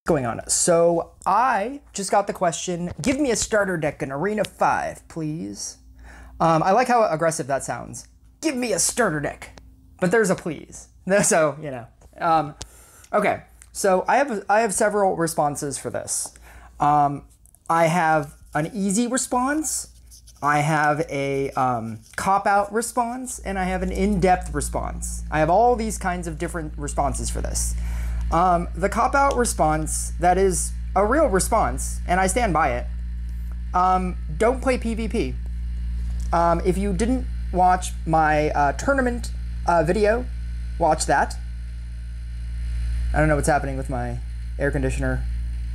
Going on. So I just got the question, give me a starter deck in Arena 5, please. I like how aggressive that sounds. Give me a starter deck. But there's a please. So, you know. Okay, so I have several responses for this. I have an easy response, I have a cop-out response, and I have an in-depth response. I have all these kinds of different responses for this. The cop-out response, that is a real response, and I stand by it. Don't play PvP. If you didn't watch my tournament video, watch that. I don't know what's happening with my air conditioner.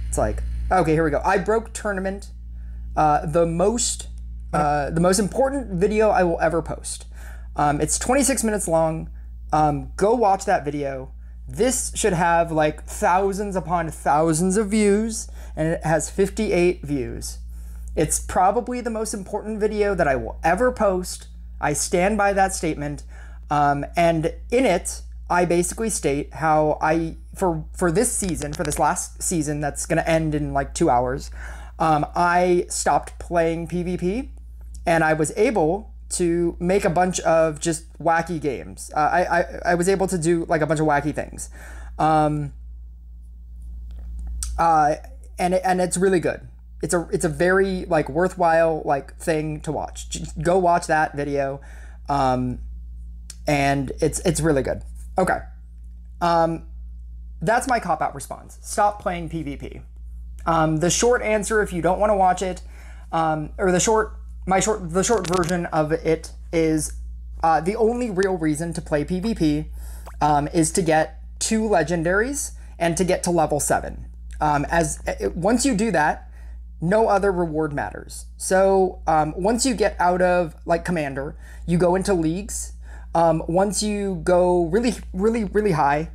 It's like, okay, here we go. I broke tournament, the most important video I will ever post. It's 26 minutes long. Go watch that video. This should have like thousands upon thousands of views, and it has 58 views. It's probably the most important video that I will ever post. I stand by that statement. And in it, I basically state how for this season, for this last season that's gonna end in like 2 hours, I stopped playing PvP, and I was able to make a bunch of just wacky games. I was able to do like a bunch of wacky things. And it's really good. It's a very like worthwhile like thing to watch. Just go watch that video. And it's really good. Okay. That's my cop-out response. Stop playing PvP. The short answer, if you don't want to watch it, or the short version of it is the only real reason to play PvP is to get 2 legendaries and to get to level 7. Once you do that, no other reward matters. So once you get out of like Commander, you go into leagues. Once you go really high,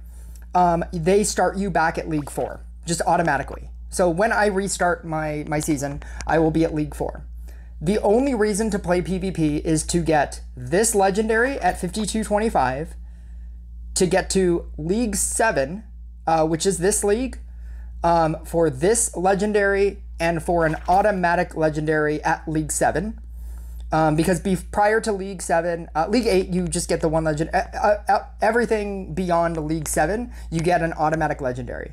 they start you back at League 4, just automatically. So when I restart my season, I will be at League 4. The only reason to play PvP is to get this legendary at 5225, to get to League 7, which is this league, for this legendary, and for an automatic legendary at League 7. Because prior to League 7, League 8, you just get the one legend. Everything beyond League 7, you get an automatic legendary.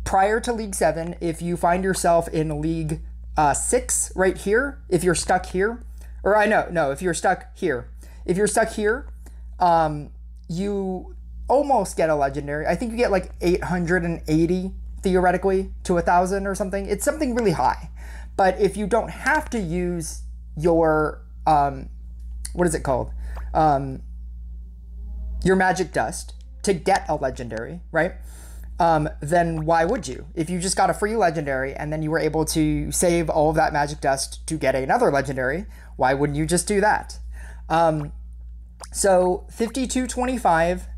Prior to League 7, if you find yourself in League 6 right here, if you're stuck here, or if you're stuck here. If you're stuck here, you almost get a legendary. I think you get like 880 theoretically to 1,000 or something. It's something really high. But if you don't have to use your, what is it called? Your magic dust to get a legendary, right? Then why would you? If you just got a free legendary and then you were able to save all of that magic dust to get another legendary, why wouldn't you just do that? So 5225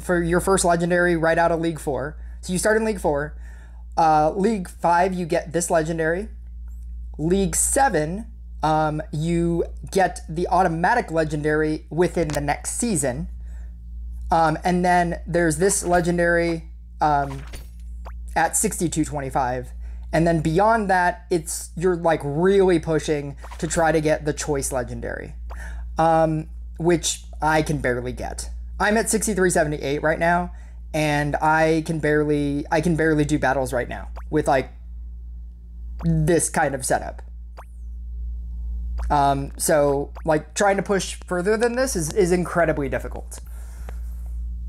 for your first legendary right out of League 4. So you start in League 4. League 5, you get this legendary. League 7, you get the automatic legendary within the next season. And then there's this legendary at 6225, and then beyond that, you're like really pushing to try to get the choice legendary, which I can barely get. I'm at 6378 right now, and I can barely do battles right now with like this kind of setup. So like trying to push further than this is incredibly difficult.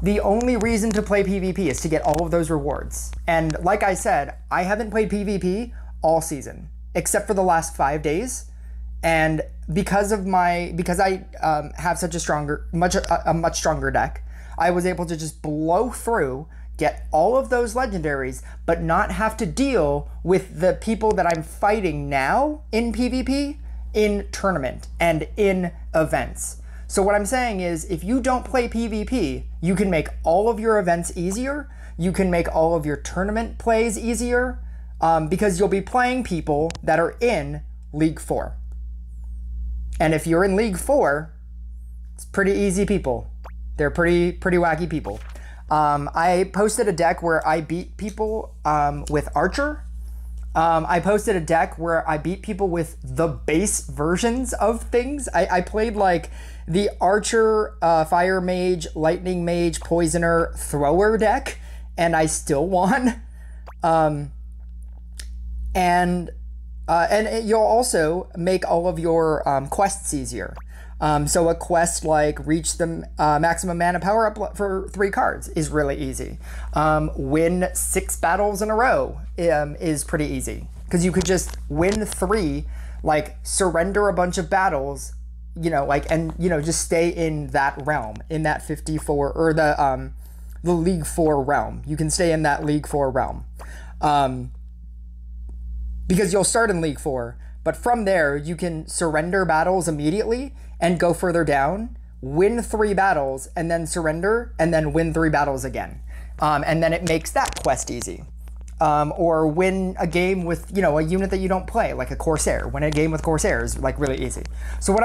The only reason to play PvP is to get all of those rewards. And like I said, I haven't played PvP all season, except for the last 5 days. And because I have such a much stronger deck, I was able to just blow through, get all of those legendaries, but not have to deal with the people that I'm fighting now in PvP, in tournament, and in events. So what I'm saying is, if you don't play PvP, you can make all of your events easier. You can make all of your tournament plays easier, because you'll be playing people that are in League 4. And if you're in League 4, it's pretty easy people. They're pretty wacky people. I posted a deck where I beat people with Archer. I posted a deck where I beat people with the base versions of things. I played like the Archer, Fire Mage, Lightning Mage, Poisoner, Thrower deck, and I still won. And you'll also make all of your quests easier. So a quest like reach the maximum mana power up for 3 cards is really easy. Win 6 battles in a row is pretty easy, because you could just win 3, like surrender a bunch of battles, you know, like, and you know, just stay in that realm, in that 54 or the League 4 realm. You can stay in that League 4 realm. Because you'll start in League 4, but from there you can surrender battles immediately and go further down, win 3 battles, and then surrender, and then win 3 battles again. And then it makes that quest easy. Or win a game with, you know, a unit that you don't play, like a Corsair. Win a game with Corsair is like really easy. So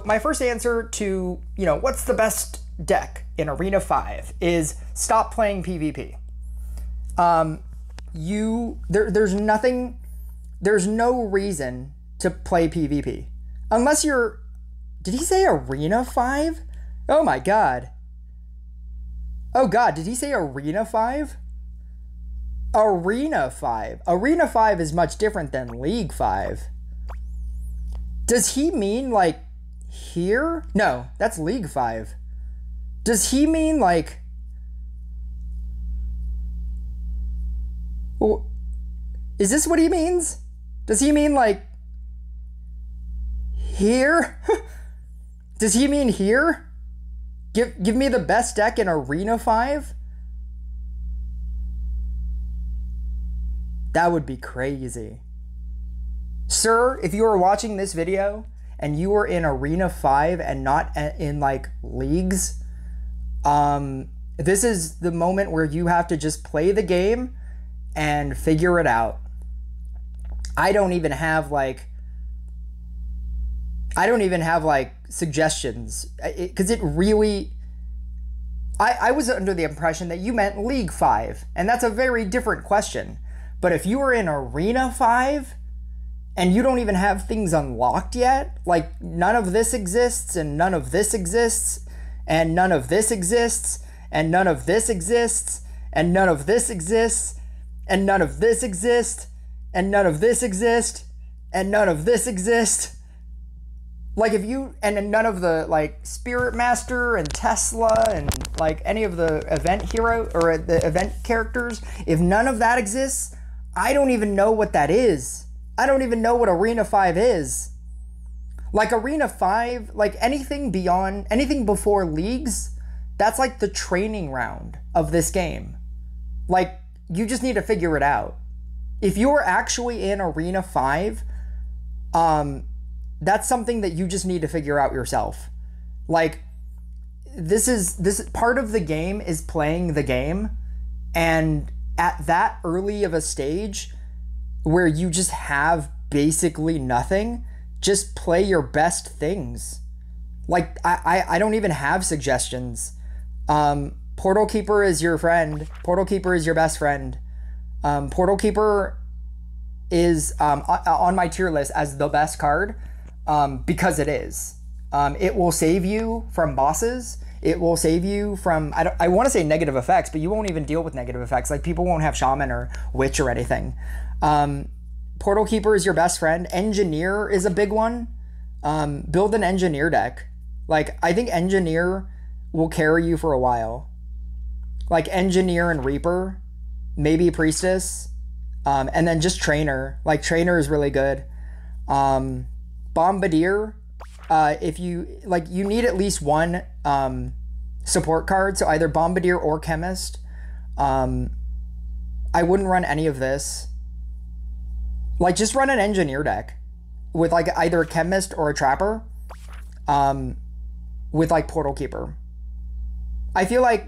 my first answer to, you know, what's the best deck in Arena 5 is stop playing PvP. There's no reason to play PvP. Unless you're... Did he say Arena 5? Oh my god. Oh god, did he say Arena 5? Arena 5. Arena 5 is much different than League 5. Does he mean like here? No, that's League 5. Does he mean like... Well, is this what he means? Does he mean like here? Does he mean here? Give me the best deck in Arena 5? That would be crazy. Sir, if you are watching this video and you are in Arena 5 and not in like leagues, this is the moment where you have to just play the game and figure it out. I don't even have like suggestions, because it really... I was under the impression that you meant League 5, and that's a very different question. But if you are in Arena 5 and you don't even have things unlocked yet, like none of this exists and none of this exists and none of this exists and none of this exists and none of this exists and none of this exists and none of this exists and none of this exists, like if you, and none of the like Spirit Master and Tesla and like any of the event hero or the event characters, if none of that exists, I don't even know what that is. I don't even know what Arena 5 is. Like Arena 5, like anything beyond, anything before leagues, that's like the training round of this game. Like you just need to figure it out. If you're actually in Arena 5, that's something that you just need to figure out yourself. Like this part of the game is playing the game, and at that early of a stage where you just have basically nothing, just play your best things. Like I don't even have suggestions. Portal Keeper is your friend. Portal Keeper is your best friend. Portal Keeper is on my tier list as the best card, because it is. It will save you from bosses. It will save you from, I want to say negative effects, but you won't even deal with negative effects. Like people won't have Shaman or Witch or anything. Portal Keeper is your best friend. Engineer is a big one. Build an Engineer deck. Like I think Engineer will carry you for a while. Like Engineer and Reaper, maybe Priestess, and then just Trainer. Like Trainer is really good. Bombardier, if you like, you need at least one support card, so either Bombardier or Chemist. I wouldn't run any of this. Like just run an Engineer deck with like either a Chemist or a Trapper, with like Portal Keeper. I feel like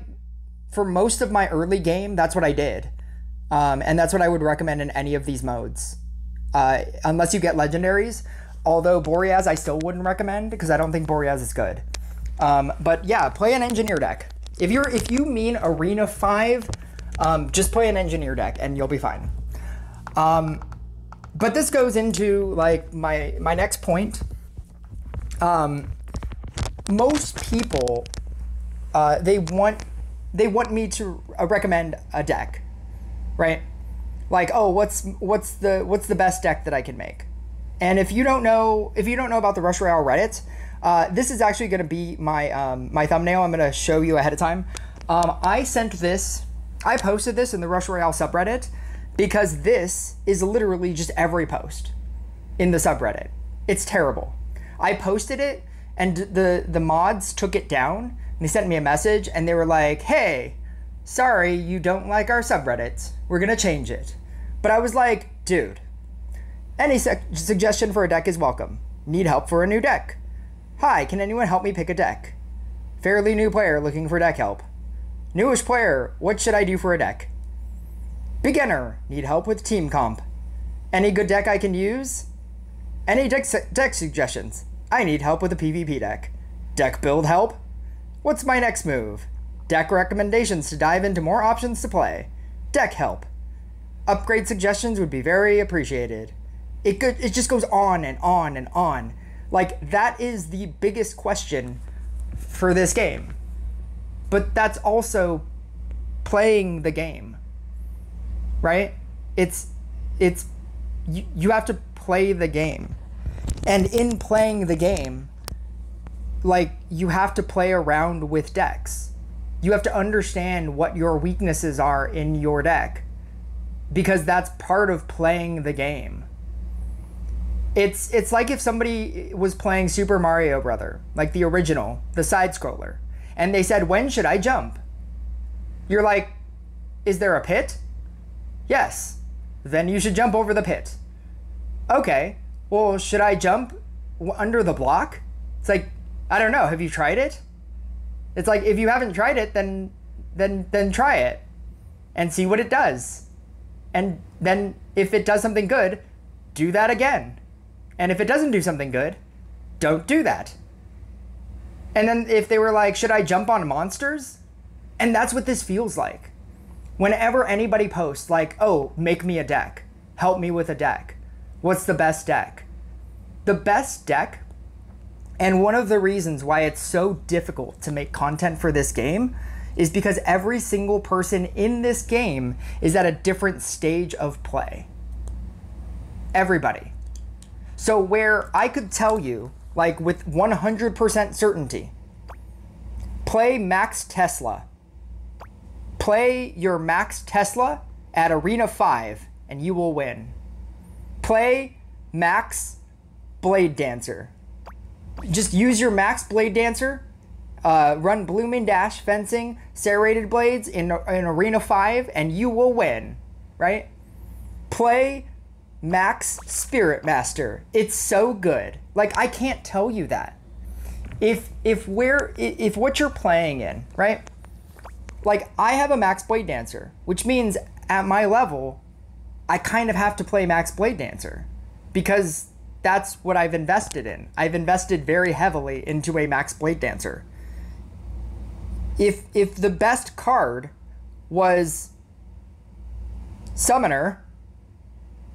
for most of my early game, that's what I did. And that's what I would recommend in any of these modes. Unless you get legendaries. Although Boreas I still wouldn't recommend, because I don't think Boreas is good. But yeah, play an Engineer deck. If you mean Arena 5, just play an engineer deck and you'll be fine. But this goes into like my next point. Most people, they want me to recommend a deck, right? Like, oh, what's the best deck that I can make? And if you don't know about the Rush Royale Reddit, this is actually going to be my my thumbnail. I'm going to show you ahead of time. I posted this in the Rush Royale subreddit because this is literally just every post in the subreddit. It's terrible. I posted it and the mods took it down and they sent me a message and they were like, hey, sorry, you don't like our subreddit. We're going to change it. But I was like, dude, any suggestion for a deck is welcome. Need help for a new deck? Hi, can anyone help me pick a deck? Fairly new player looking for deck help. Newish player, what should I do for a deck? Beginner, need help with team comp. Any good deck I can use? Any deck suggestions? I need help with a PvP deck. Deck build help? What's my next move? Deck recommendations to dive into more options to play. Deck help. Upgrade suggestions would be very appreciated. It just goes on and on and on. Like, that is the biggest question for this game. But that's also playing the game, right? You have to play the game. And in playing the game, like, you have to play around with decks. You have to understand what your weaknesses are in your deck, because that's part of playing the game. It's like if somebody was playing Super Mario Brother, like the original, the side scroller, and they said, when should I jump? You're like, is there a pit? Yes. Then you should jump over the pit. Okay. Well, should I jump under the block? It's like, I don't know. Have you tried it? It's like, if you haven't tried it, then try it and see what it does. And then if it does something good, do that again. And if it doesn't do something good, don't do that. And then if they were like, should I jump on monsters? And that's what this feels like. Whenever anybody posts like, oh, make me a deck, help me with a deck. What's the best deck? The best deck, and one of the reasons why it's so difficult to make content for this game, is because every single person in this game is at a different stage of play. Everybody. So where I could tell you, like with 100% certainty, play Max Tesla. Play your Max Tesla at Arena 5 and you will win. Play Max Blade Dancer. Just use your Max Blade Dancer, run Blooming Dash, Fencing, Serrated Blades in Arena 5 and you will win, right? Play Max Spirit Master. It's so good. Like, I can't tell you that. If what you're playing in, right? Like, I have a Max Blade Dancer, which means at my level, I kind of have to play Max Blade Dancer because that's what I've invested in. I've invested very heavily into a Max Blade Dancer. If the best card was Summoner,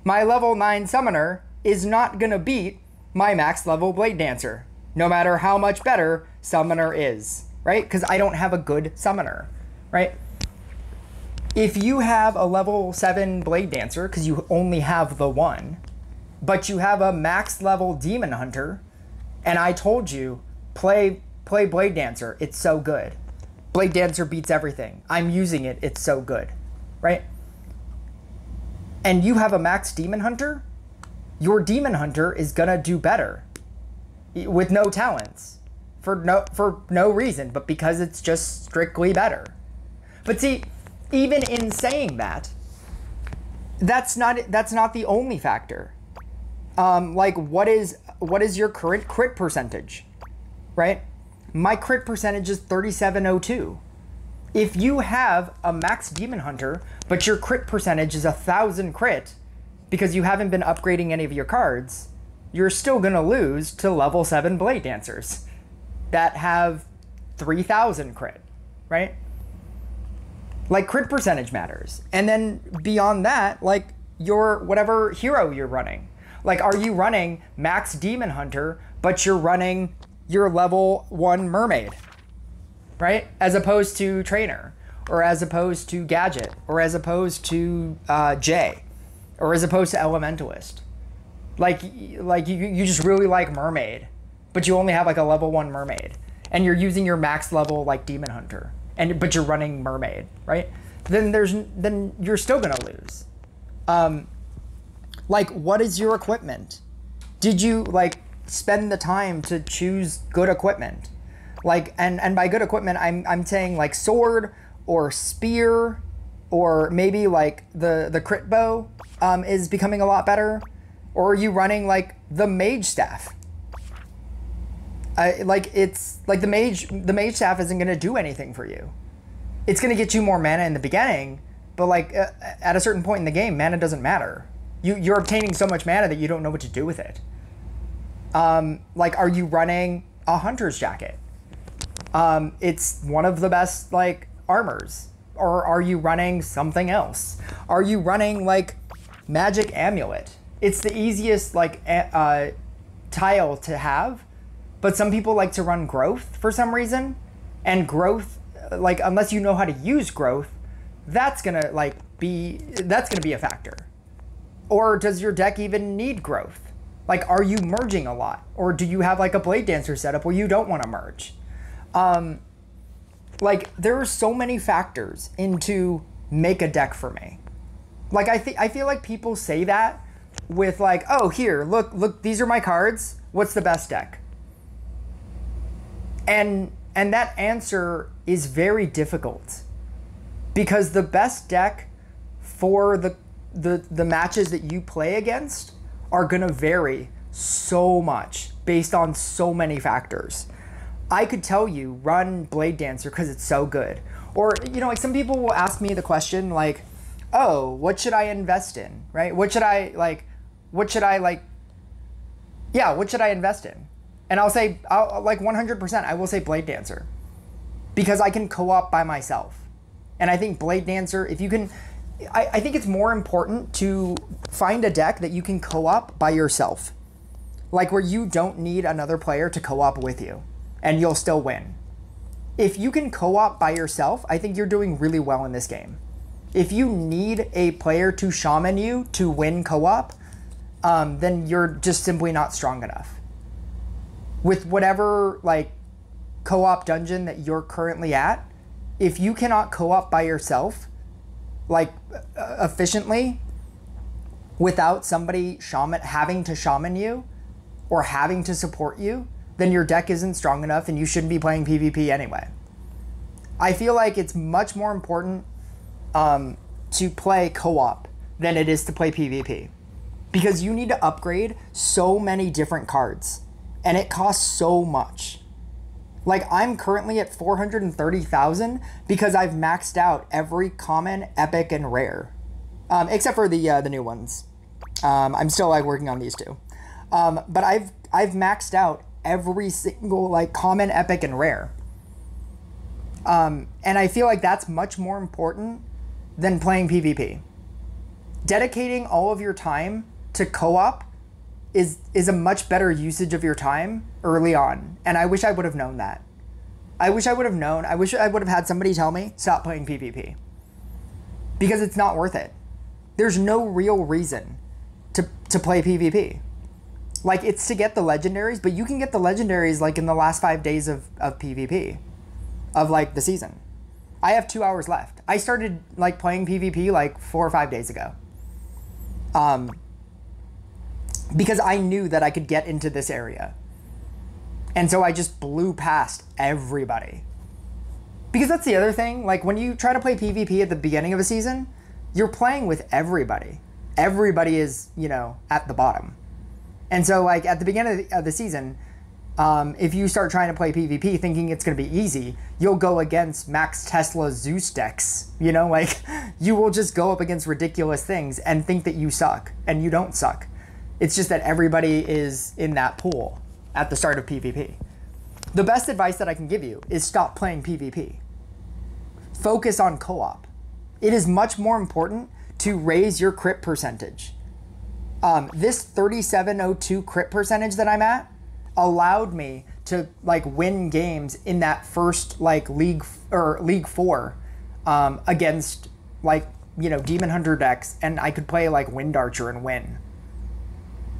my level 9 Summoner is not gonna beat my max level Blade Dancer, no matter how much better Summoner is, right? Because I don't have a good Summoner, right? If you have a level 7 Blade Dancer, because you only have the one, but you have a max level Demon Hunter, and I told you, play Blade Dancer, it's so good. Blade Dancer beats everything. I'm using it, it's so good, right? And you have a max Demon Hunter, your Demon Hunter is gonna do better with no talents for no reason, but because it's just strictly better. But see, even in saying that, that's not the only factor. Like, what is your current crit percentage, right? My crit percentage is 3702. If you have a max Demon Hunter, but your crit percentage is 1,000 crit because you haven't been upgrading any of your cards, you're still gonna lose to level 7 Blade Dancers that have 3,000 crit, right? Like crit percentage matters. And then beyond that, like your whatever hero you're running. Like, are you running max Demon Hunter, but you're running your level 1 Mermaid, right? As opposed to Trainer, or as opposed to Gadget, or as opposed to Jay, or as opposed to Elementalist. Like you just really like Mermaid, but you only have like a level 1 Mermaid, and you're using your max level like Demon Hunter, but you're running Mermaid, right? Then you're still gonna lose. Like, what is your equipment? Did you like spend the time to choose good equipment? Like, and by good equipment, I'm saying like sword or spear, or maybe like the crit bow is becoming a lot better, or are you running like the mage staff? It's like the mage staff isn't gonna do anything for you. It's gonna get you more mana in the beginning, but like at a certain point in the game, mana doesn't matter. You're obtaining so much mana that you don't know what to do with it. Like, are you running a hunter's jacket? It's one of the best like armors. Or are you running something else? Are you running like magic amulet? It's the easiest like tile to have, but some people like to run growth for some reason, and growth, like, unless you know how to use growth, that's gonna be a factor. Or does your deck even need growth? Like, are you merging a lot? Or do you have like a Blade Dancer setup where you don't want to merge? Like, there are so many factors into make a deck for me. Like, I feel like people say that with like, oh, here, look, these are my cards. What's the best deck? And that answer is very difficult, because the best deck for the matches that you play against are gonna vary so much based on so many factors. I could tell you run Blade Dancer because it's so good. Or, you know, like some people will ask me the question like, oh, what should I invest in, right? What should I invest in? And I'll say, like 100%, I will say Blade Dancer, because I can co-op by myself. And I think Blade Dancer, if you can, I think it's more important to find a deck that you can co-op by yourself. Like where you don't need another player to co-op with you, and you'll still win. If you can co-op by yourself, I think you're doing really well in this game. If you need a player to shaman you to win co-op, then you're just simply not strong enough. With whatever like co-op dungeon that you're currently at, if you cannot co-op by yourself, like efficiently, without somebody having to shaman you or having to support you, then your deck isn't strong enough and you shouldn't be playing PvP anyway. I feel like it's much more important to play co-op than it is to play PvP, because you need to upgrade so many different cards and it costs so much. Like, I'm currently at 430,000 because I've maxed out every common, epic, and rare, except for the new ones. I'm still like working on these two, but I've maxed out every single like common, epic, and rare. And I feel like that's much more important than playing PvP. Dedicating all of your time to co-op is a much better usage of your time early on. And I wish I would have known that. I wish I would have had somebody tell me, stop playing PvP. Because it's not worth it. There's no real reason to play PvP. Like, it's to get the legendaries, but you can get the legendaries like in the last 5 days of PvP, of like the season. I have 2 hours left. I started like playing PvP like 4 or 5 days ago. Because I knew that I could get into this area. And so I just blew past everybody. Because that's the other thing, like when you try to play PvP at the beginning of a season, you're playing with everybody. Everybody is, you know, at the bottom. And so like at the beginning of the season, if you start trying to play PvP thinking it's going to be easy, you'll go against Max Tesla Zeus decks. You know, like you will just go up against ridiculous things and think that you suck, and you don't suck. It's just that everybody is in that pool at the start of PvP. The best advice that I can give you is stop playing PvP. focus on co-op. It is much more important to raise your crit percentage. This 3702 crit percentage that I'm at allowed me to like win games in that first like League 4 against like, you know, Demon Hunter decks, and I could play like Wind Archer and win.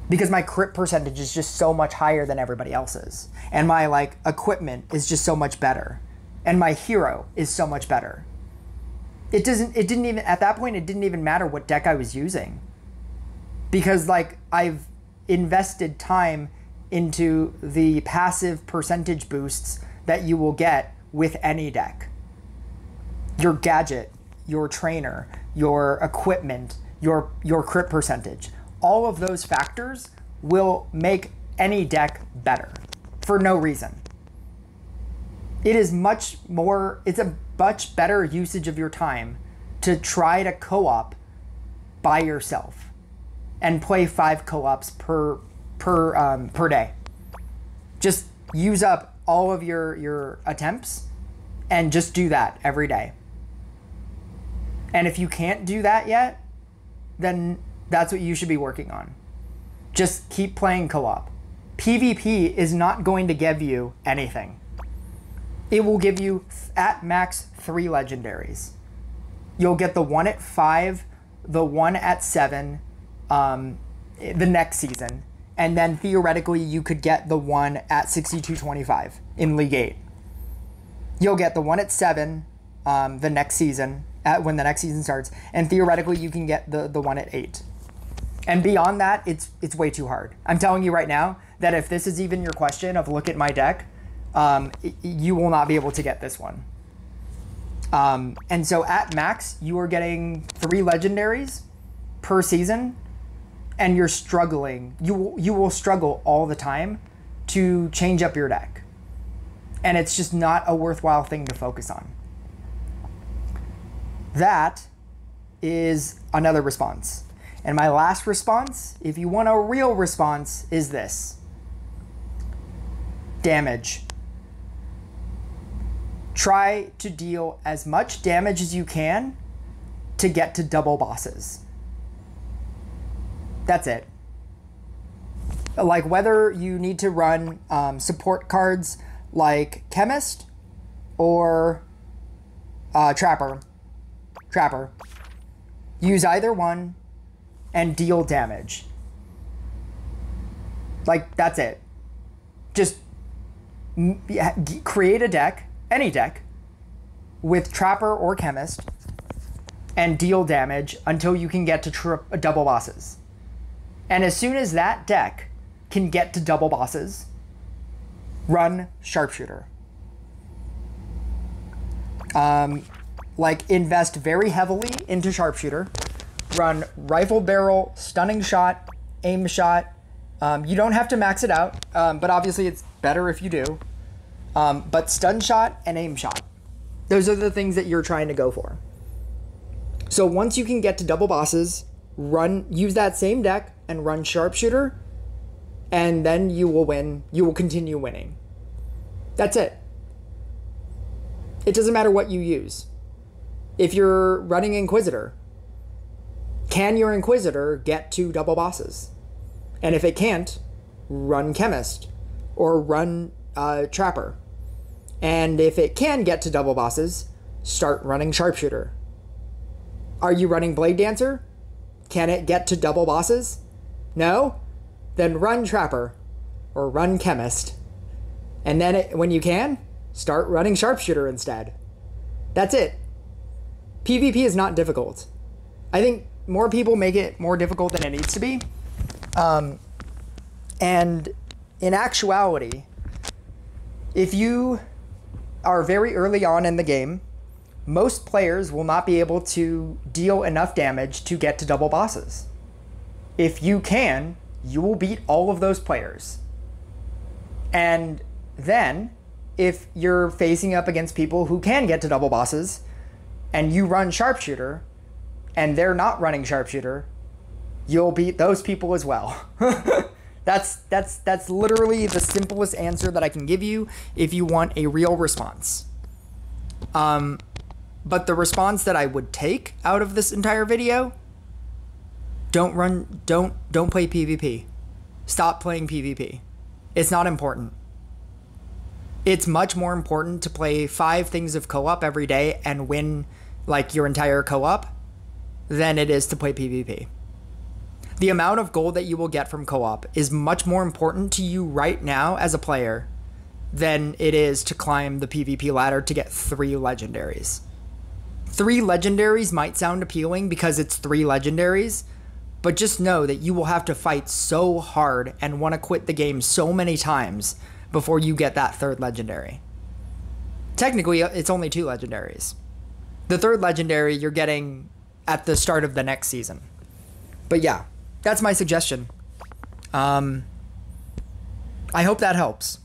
Because my crit percentage is just so much higher than everybody else's. And my like equipment is just so much better. And my hero is so much better. It didn't even, at that point, it didn't even matter what deck I was using. Because like I've invested time into the passive percentage boosts that you will get with any deck. Your gadget, your trainer, your equipment, your crit percentage. All of those factors will make any deck better for no reason. It's a much better usage of your time to try to co-op by yourself and play 5 co-ops per day. Just use up all of your attempts and just do that every day. And if you can't do that yet, then that's what you should be working on. Just keep playing co-op. PvP is not going to give you anything. It will give you at max 3 legendaries. You'll get the one at 5, the one at 7, the next season. And then theoretically you could get the one at 6225 in League 8. You'll get the one at 7 the next season, when the next season starts, and theoretically you can get the one at 8. And beyond that, it's way too hard. I'm telling you right now that if this is even your question of look at my deck, you will not be able to get this one. And so at max, you are getting 3 legendaries per season, and you're struggling. You will struggle all the time to change up your deck. And it's just not a worthwhile thing to focus on. That is another response. And my last response, if you want a real response, is this. Damage. Try to deal as much damage as you can to get to double bosses. That's it. Like whether you need to run support cards like Chemist or Trapper. Use either one and deal damage. Like, that's it. Just create a deck, any deck, with Trapper or Chemist, and deal damage until you can get to double bosses. And as soon as that deck can get to double bosses, run Sharpshooter. Like, invest very heavily into Sharpshooter. Run Rifle Barrel, Stunning Shot, Aim Shot. You don't have to max it out, but obviously it's better if you do. But Stun Shot and Aim Shot. Those are the things that you're trying to go for. So once you can get to double bosses, use that same deck and run Sharpshooter, and then you will win. You will continue winning. That's it. It doesn't matter what you use. If you're running Inquisitor, can your Inquisitor get to double bosses? And if it can't, run Chemist or run Trapper. And if it can get to double bosses, start running Sharpshooter. Are you running Blade Dancer? Can it get to double bosses? No? Then run Trapper or run Chemist. And then when you can, start running Sharpshooter instead. That's it. PvP is not difficult. I think more people make it more difficult than it needs to be. And in actuality, if you are very early on in the game, most players will not be able to deal enough damage to get to double bosses. If you can, you will beat all of those players. And then, if you're facing up against people who can get to double bosses, and you run Sharpshooter, and they're not running Sharpshooter, you'll beat those people as well. That's literally the simplest answer that I can give you if you want a real response. But the response that I would take out of this entire video, don't play PvP. Stop playing PvP. It's not important. It's much more important to play 5 things of co-op every day and win like your entire co-op than it is to play PvP. The amount of gold that you will get from co-op is much more important to you right now as a player than it is to climb the PvP ladder to get 3 legendaries. 3 legendaries might sound appealing because it's 3 legendaries, but just know that you will have to fight so hard and want to quit the game so many times before you get that 3rd legendary. Technically, it's only 2 legendaries. The 3rd legendary you're getting at the start of the next season. But yeah, that's my suggestion. I hope that helps.